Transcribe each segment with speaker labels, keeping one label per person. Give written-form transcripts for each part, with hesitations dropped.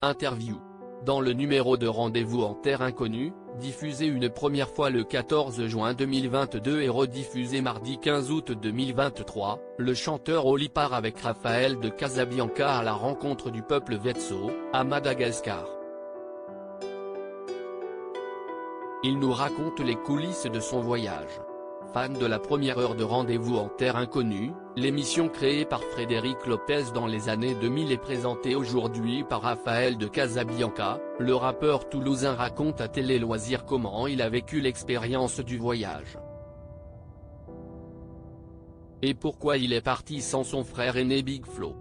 Speaker 1: Interview. Dans le numéro de Rendez-vous en Terre Inconnue, diffusé une première fois le 14 juin 2022 et rediffusé mardi 15 août 2023, le chanteur Oli part avec Raphaël de Casabianca à la rencontre du peuple Vetso, à Madagascar. Il nous raconte les coulisses de son voyage. Fan de la première heure de Rendez-vous en Terre Inconnue, l'émission créée par Frédéric Lopez dans les années 2000 est présentée aujourd'hui par Raphaël de Casabianca, le rappeur toulousain raconte à Télé Loisirs comment il a vécu l'expérience du voyage. Et pourquoi il est parti sans son frère aîné Big Flo.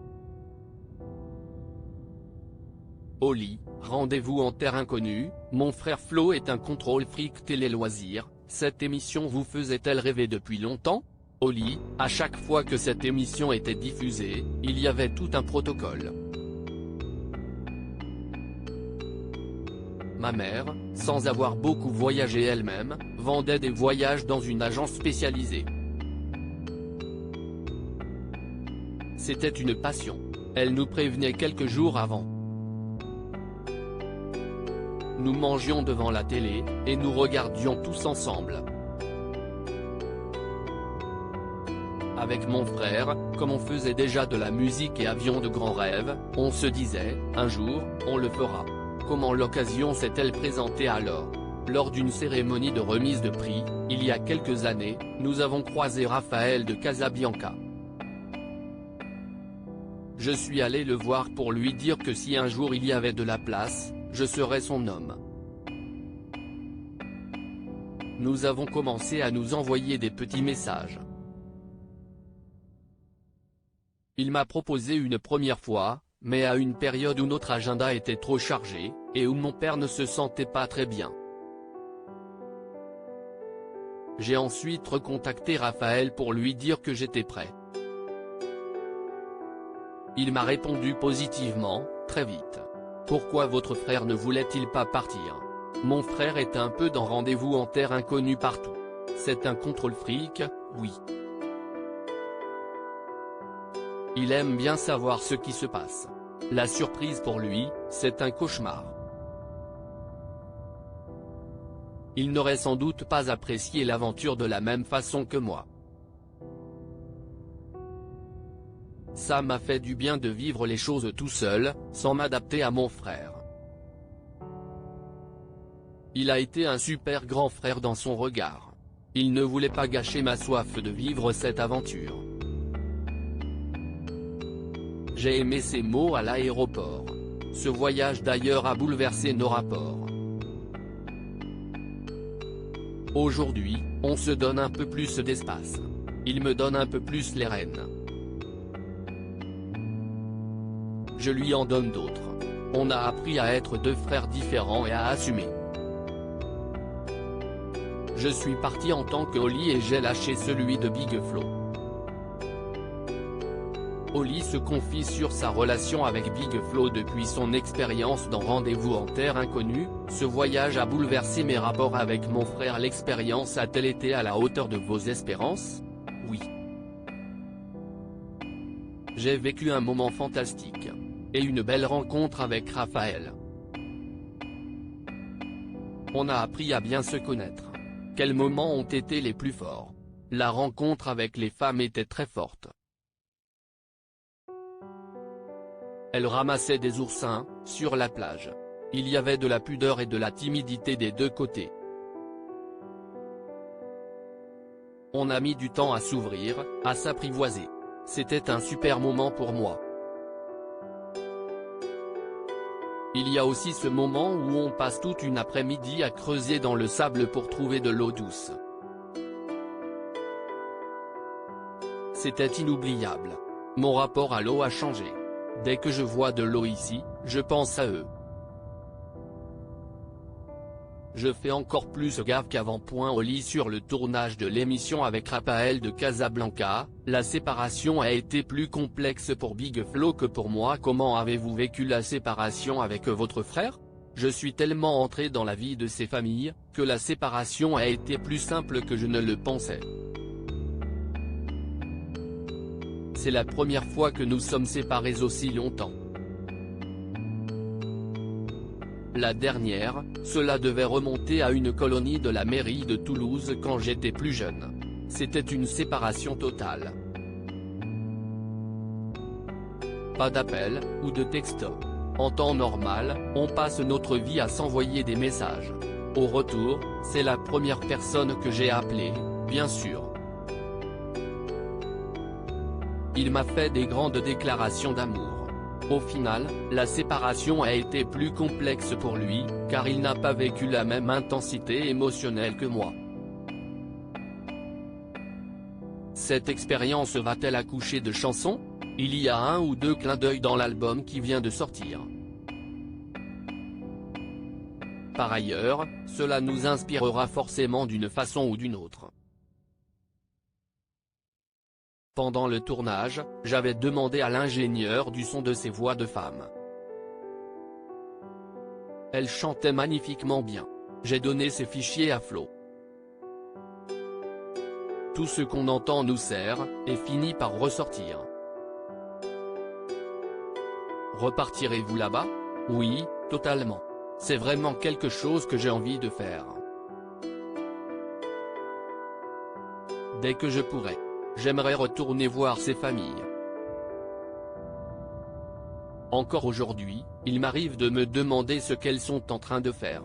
Speaker 1: Oli, Rendez-vous en Terre Inconnue, mon frère Flo est un contrôle fric Télé Loisirs. Cette émission vous faisait-elle rêver depuis longtemps? Oli, à chaque fois que cette émission était diffusée, il y avait tout un protocole. Ma mère, sans avoir beaucoup voyagé elle-même, vendait des voyages dans une agence spécialisée. C'était une passion. Elle nous prévenait quelques jours avant. Nous mangions devant la télé, et nous regardions tous ensemble. Avec mon frère, comme on faisait déjà de la musique et avions de grands rêves, on se disait, un jour, on le fera. Comment l'occasion s'est-elle présentée alors? Lors d'une cérémonie de remise de prix, il y a quelques années, nous avons croisé Raphaël de Casabianca. Je suis allé le voir pour lui dire que si un jour il y avait de la place, je serais son homme. Nous avons commencé à nous envoyer des petits messages. Il m'a proposé une première fois, mais à une période où notre agenda était trop chargé, et où mon père ne se sentait pas très bien. J'ai ensuite recontacté Raphaël pour lui dire que j'étais prêt. Il m'a répondu positivement, très vite. Pourquoi votre frère ne voulait-il pas partir? Mon frère est un peu dans Rendez-vous en Terre Inconnue partout. C'est un contrôle fric, oui. Il aime bien savoir ce qui se passe. La surprise pour lui, c'est un cauchemar. Il n'aurait sans doute pas apprécié l'aventure de la même façon que moi. Ça m'a fait du bien de vivre les choses tout seul, sans m'adapter à mon frère. Il a été un super grand frère dans son regard. Il ne voulait pas gâcher ma soif de vivre cette aventure. J'ai aimé ses mots à l'aéroport. Ce voyage d'ailleurs a bouleversé nos rapports. Aujourd'hui, on se donne un peu plus d'espace. Il me donne un peu plus les rênes. Je lui en donne d'autres. On a appris à être deux frères différents et à assumer. Je suis parti en tant que Oli et j'ai lâché celui de Big Flo. Oli se confie sur sa relation avec Big Flo depuis son expérience dans Rendez-vous en Terre Inconnue. Ce voyage a bouleversé mes rapports avec mon frère. L'expérience a-t-elle été à la hauteur de vos espérances? Oui. J'ai vécu un moment fantastique. Et une belle rencontre avec Raphaël. On a appris à bien se connaître. Quels moments ont été les plus forts? La rencontre avec les femmes était très forte. Elle ramassait des oursins, sur la plage. Il y avait de la pudeur et de la timidité des deux côtés. On a mis du temps à s'ouvrir, à s'apprivoiser. C'était un super moment pour moi. Il y a aussi ce moment où on passe toute une après-midi à creuser dans le sable pour trouver de l'eau douce. C'était inoubliable. Mon rapport à l'eau a changé. Dès que je vois de l'eau ici, je pense à eux. Je fais encore plus gaffe qu'avant. Oli sur le tournage de l'émission avec Raphaël de Casabianca, la séparation a été plus complexe pour Big Flo que pour moi. Comment avez-vous vécu la séparation avec votre frère? Je suis tellement entré dans la vie de ces familles, que la séparation a été plus simple que je ne le pensais. C'est la première fois que nous sommes séparés aussi longtemps. La dernière, cela devait remonter à une colonie de la mairie de Toulouse quand j'étais plus jeune. C'était une séparation totale. Pas d'appel, ou de texto. En temps normal, on passe notre vie à s'envoyer des messages. Au retour, c'est la première personne que j'ai appelée, bien sûr. Il m'a fait des grandes déclarations d'amour. Au final, la séparation a été plus complexe pour lui, car il n'a pas vécu la même intensité émotionnelle que moi. Cette expérience va-t-elle accoucher de chansons? Il y a un ou deux clins d'œil dans l'album qui vient de sortir. Par ailleurs, cela nous inspirera forcément d'une façon ou d'une autre. Pendant le tournage, j'avais demandé à l'ingénieur du son de ses voix de femme. Elle chantait magnifiquement bien. J'ai donné ces fichiers à Flo. Tout ce qu'on entend nous sert, et finit par ressortir. Repartirez-vous là-bas? Oui, totalement. C'est vraiment quelque chose que j'ai envie de faire. Dès que je pourrai. J'aimerais retourner voir ces familles. Encore aujourd'hui, il m'arrive de me demander ce qu'elles sont en train de faire.